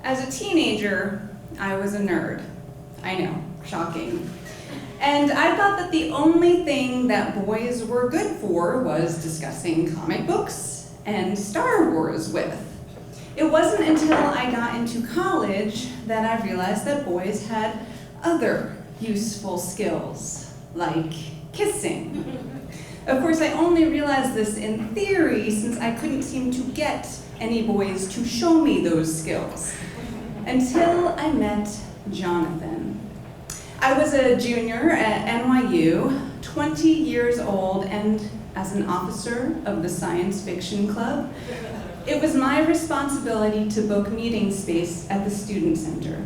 As a teenager, I was a nerd. I know, shocking. And I thought that the only thing that boys were good for was discussing comic books and Star Wars with. It wasn't until I got into college that I realized that boys had other useful skills, like kissing. Of course, I only realized this in theory since I couldn't seem to get any boys to show me those skills. Until I met Jonathan. I was a junior at NYU, 20 years old, and as an officer of the science fiction club, it was my responsibility to book meeting space at the student center.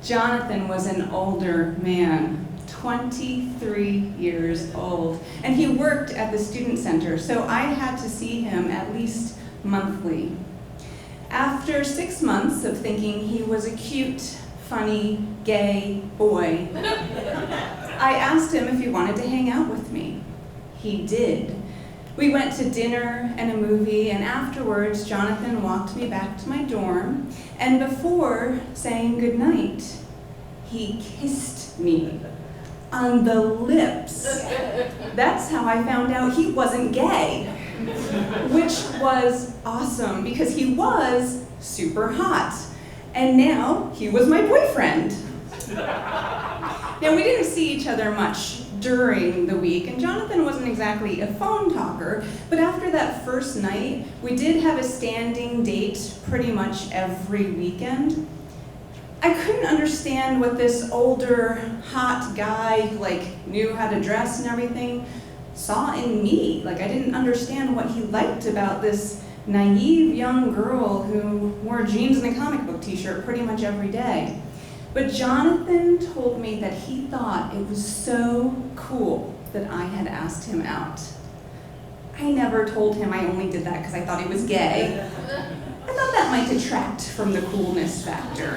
Jonathan was an older man, 23 years old, and he worked at the student center, so I had to see him at least monthly. After 6 months of thinking he was a cute, funny, gay boy, I asked him if he wanted to hang out with me. He did. We went to dinner and a movie, and afterwards, Jonathan walked me back to my dorm, and before saying goodnight, he kissed me on the lips. That's how I found out he wasn't gay, which was awesome because he was super hot, and now he was my boyfriend. Now, we didn't see each other much during the week, and Jonathan wasn't exactly a phone talker, but after that first night, we did have a standing date pretty much every weekend. I couldn't understand what this older, hot guy, knew how to dress and everything, saw in me. I didn't understand what he liked about this naive young girl who wore jeans and a comic book t-shirt pretty much every day. But Jonathan told me that he thought it was so cool that I had asked him out. I never told him I only did that because I thought he was gay. I thought that might detract from the coolness factor.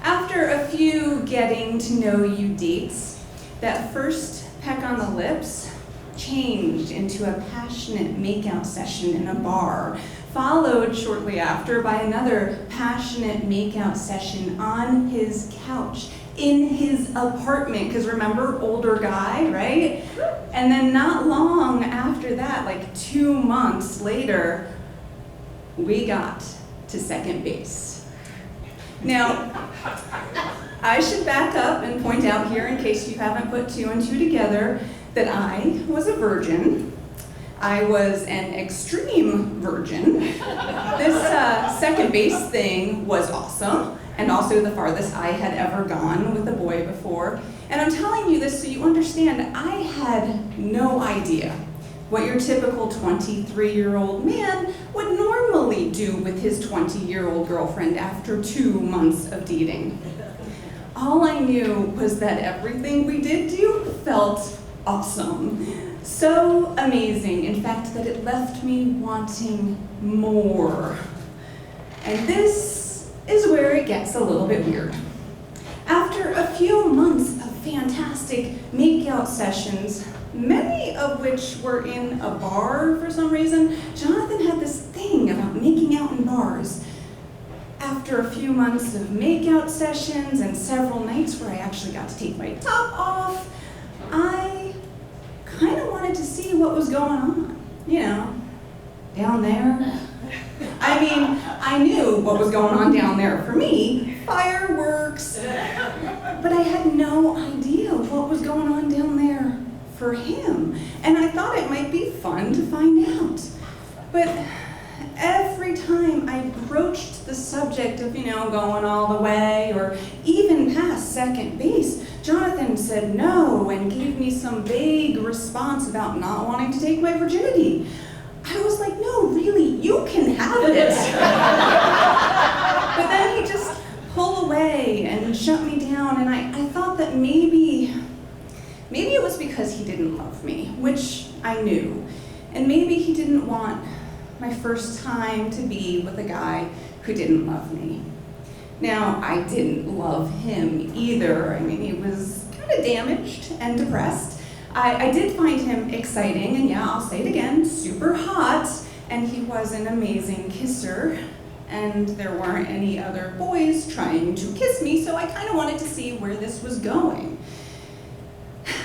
After a few getting to know you dates, that first peck on the lips changed into a passionate makeout session in a bar, followed shortly after by another passionate makeout session on his couch in his apartment, because remember, older guy, right? And then not long after that, 2 months later, we got to second base. Now, I should back up and point out here, in case you haven't put 2 and 2 together, that I was a virgin. I was an extreme virgin. This second base thing was awesome, and also the farthest I had ever gone with a boy before. And I'm telling you this so you understand, I had no idea what your typical 23-year-old man would normally do with his 20-year-old girlfriend after 2 months of dating. All I knew was that everything we did do felt awesome. So amazing, in fact, that it left me wanting more. And this is where it gets a little bit weird. After a few months of fantastic makeout sessions, many of which were in a bar for some reason, Jonathan had this thing about making out in bars. After a few months of makeout sessions and several nights where I actually got to take my top off, I kind of wanted to see what was going on, down there. I mean, I knew what was going on down there for me, fireworks, but I had no idea what was going on down there for him, and I thought it might be fun to find out. But every time I broached the subject of, going all the way or even past second base, Jonathan said no and gave me some vague response about not wanting to take my virginity. I was like, no, really, you can have it. But then he just pulled away and shut me down, and I thought that maybe it was because he didn't love me, which I knew. And maybe he didn't want my first time to be with a guy who didn't love me. Now, I didn't love him either. I mean, he was kind of damaged and depressed. I did find him exciting, and yeah, I'll say it again, super hot, and he was an amazing kisser. and there weren't any other boys trying to kiss me, so I kind of wanted to see where this was going.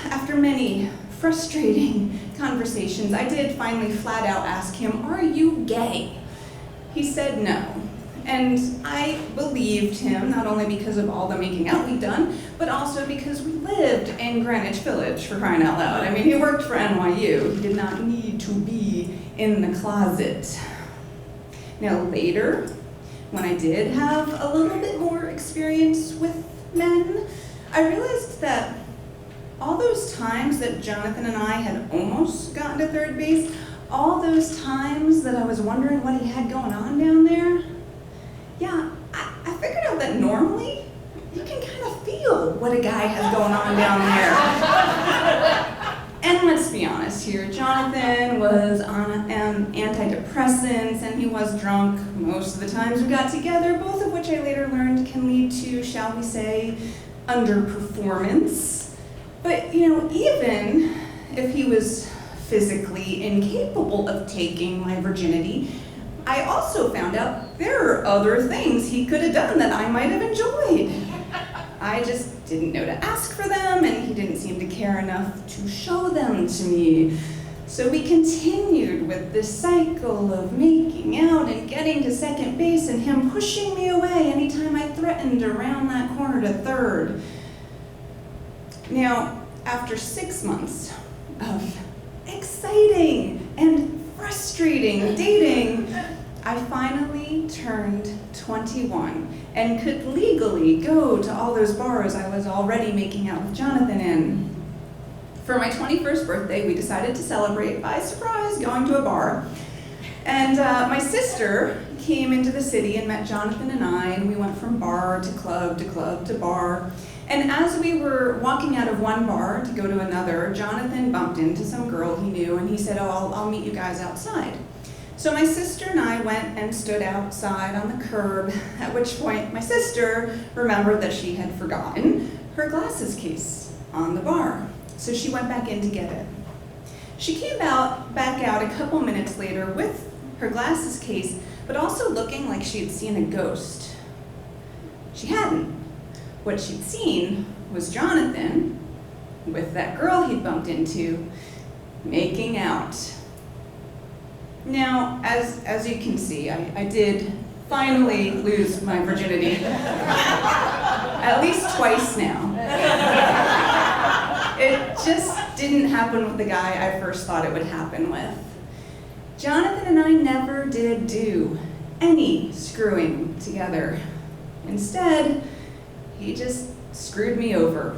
After many frustrating conversations, I did finally flat out ask him, "Are you gay?" He said no. And I believed him, not only because of all the making out we'd done, but also because we lived in Greenwich Village, for crying out loud. I mean, he worked for NYU. He did not need to be in the closet. Now later, when I did have a little bit more experience with men, I realized that all those times that Jonathan and I had almost gotten to third base, all those times that I was wondering what he had going on down there, yeah, I figured out that normally you can kind of feel what a guy has going on down there. And let's be honest here, Jonathan was on antidepressants and he was drunk most of the times we got together, both of which I later learned can lead to, shall we say, underperformance. But, even if he was physically incapable of taking my virginity, I also found out there are other things he could have done that I might have enjoyed. I just didn't know to ask for them, and he didn't seem to care enough to show them to me. So we continued with this cycle of making out and getting to second base and him pushing me away anytime I threatened to round that corner to third. Now, after 6 months of exciting and frustrating dating, I finally turned 21 and could legally go to all those bars I was already making out with Jonathan in. For my 21st birthday, we decided to celebrate by surprise going to a bar. And my sister came into the city and met Jonathan and I, and we went from bar to club to club to bar. And as we were walking out of one bar to go to another, Jonathan bumped into some girl he knew, and he said, "Oh, I'll meet you guys outside." So my sister and I went and stood outside on the curb, at which point my sister remembered that she had forgotten her glasses case on the bar. So she went back in to get it. She came back out a couple minutes later with her glasses case, but also looking like she had seen a ghost. She hadn't. What she'd seen was Jonathan with that girl he'd bumped into making out. Now, as you can see, I did finally lose my virginity at least twice now. It just didn't happen with the guy I first thought it would happen with. Jonathan and I never did do any screwing together. Instead, he just screwed me over.